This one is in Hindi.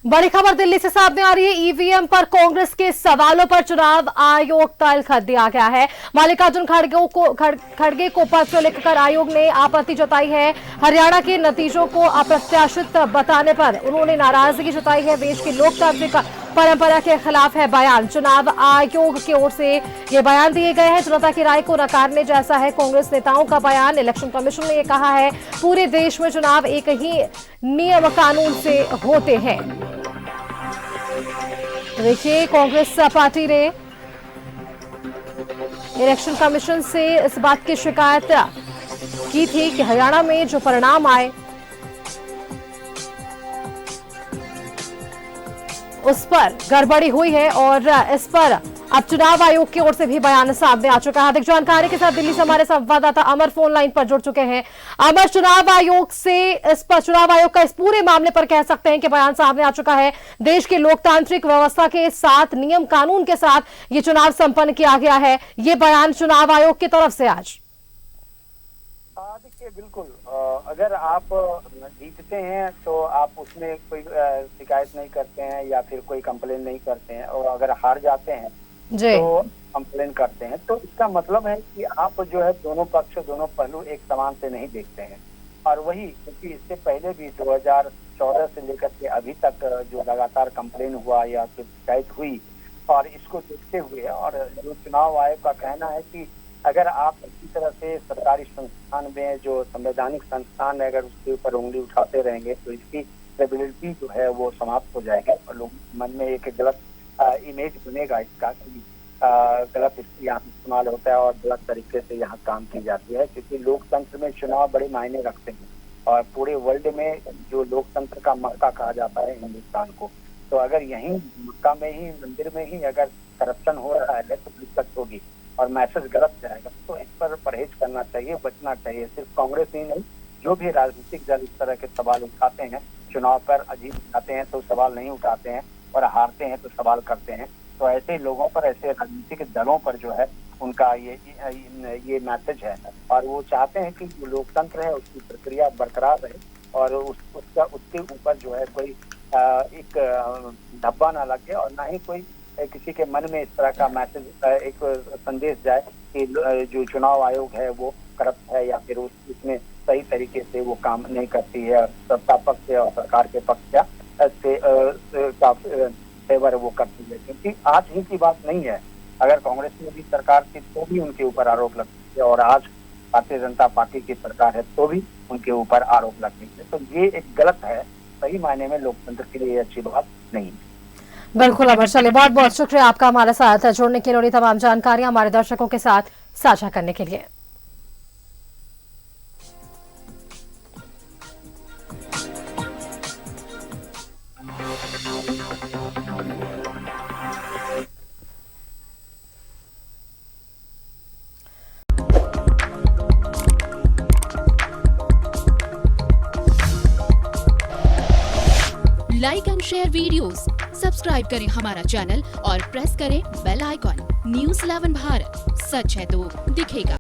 बड़ी खबर दिल्ली से सामने आ रही है। ईवीएम पर कांग्रेस के सवालों पर चुनाव आयोग तलखत दिया गया है। मल्लिकार्जुन खड़गे को पत्र लिखकर आयोग ने आपत्ति जताई है। हरियाणा के नतीजों को अप्रत्याशित बताने पर उन्होंने नाराजगी जताई है। देश की लोकतांत्रिक परंपरा के खिलाफ है बयान। चुनाव आयोग की ओर से ये बयान दिए गए हैं। जनता की राय को नकारने जैसा है कांग्रेस नेताओं का बयान। इलेक्शन कमीशन ने यह कहा है पूरे देश में चुनाव एक ही नियम कानून से होते हैं। देखिए, कांग्रेस पार्टी ने इलेक्शन कमीशन से इस बात की शिकायत की थी कि हरियाणा में जो परिणाम आए उस पर गड़बड़ी हुई है और इस पर अब चुनाव आयोग की ओर से भी बयान सामने आ चुका है। अधिक जानकारी के साथ दिल्ली से हमारे संवाददाता अमर फोन लाइन पर जुड़ चुके हैं। अमर, चुनाव आयोग का इस पूरे मामले पर कह सकते हैं कि बयान सामने आ चुका है। देश की लोकतांत्रिक व्यवस्था के साथ, नियम कानून के साथ ये चुनाव संपन्न किया गया है। ये बयान चुनाव आयोग की तरफ से आज देखिए, बिल्कुल अगर आप जीतते हैं तो आप उसमें कोई शिकायत नहीं करते हैं या फिर कोई कंप्लेन नहीं करते हैं, और अगर हार जाते हैं तो कंप्लेन करते हैं। तो इसका मतलब है कि आप जो है दोनों पक्ष, दोनों पहलू एक समान से नहीं देखते हैं। और वही क्योंकि इससे पहले भी 2014 से लेकर के अभी तक जो लगातार कंप्लेन हुआ या फिर शिकायत हुई, और इसको देखते हुए और जो चुनाव आयोग का कहना है कि अगर आप इसी तरह से सरकारी संस्थान में, जो संवैधानिक संस्थान है, अगर उसके ऊपर उंगली उठाते रहेंगे तो इसकी क्रेडिबिलिटी जो है वो समाप्त हो जाएगी और लोगों मन में एक गलत इमेज बनेगा इसका कि गलत यहाँ इस्तेमाल होता है और गलत तरीके से यहाँ काम की जाती है। क्योंकि लोकतंत्र में चुनाव बड़े मायने रखते हैं और पूरे वर्ल्ड में जो लोकतंत्र का मक्का कहा जाता है हिंदुस्तान को, तो अगर यहीं मक्का में ही, मंदिर में ही अगर करप्शन हो रहा है तो दिक्कत होगी और मैसेज गलत जाएगा। तो इस पर परहेज करना चाहिए, बचना चाहिए। सिर्फ कांग्रेस ही नहीं, जो भी राजनीतिक दल इस तरह के सवाल उठाते हैं, चुनाव पर अजीब उठाते हैं तो सवाल नहीं उठाते हैं, और हारते हैं तो सवाल करते हैं। तो ऐसे लोगों पर, ऐसे राजनीतिक दलों पर जो है उनका ये मैसेज है, और वो चाहते हैं कि जो लोकतंत्र है उसकी प्रक्रिया बरकरार रहे और उसके ऊपर जो है कोई एक धब्बा ना लगे और ना ही कोई किसी के मन में इस तरह का मैसेज, एक संदेश जाए कि जो चुनाव आयोग है वो करप्ट है या फिर उसमें सही तरीके से वो काम नहीं करती है, सत्ता पक्ष से और सरकार के पक्ष का फेवर वो करती है। क्योंकि आज ही की बात नहीं है, अगर कांग्रेस में भी सरकार थी तो भी उनके ऊपर आरोप लगते है, और आज भारतीय जनता पार्टी की सरकार है तो भी उनके ऊपर आरोप लगते हैं। तो ये एक गलत है, सही मायने में लोकतंत्र के लिए अच्छी बात नहीं है। बिल्कुल अमर, चलिए बहुत बहुत शुक्रिया आपका हमारे साथ जुड़ने के लिए, तमाम जानकारियां हमारे दर्शकों के साथ साझा करने के लिए। Like and share videos, subscribe करें हमारा चैनल और प्रेस करें बेल आइकॉन। न्यूज़ 11 भारत, सच है तो दिखेगा।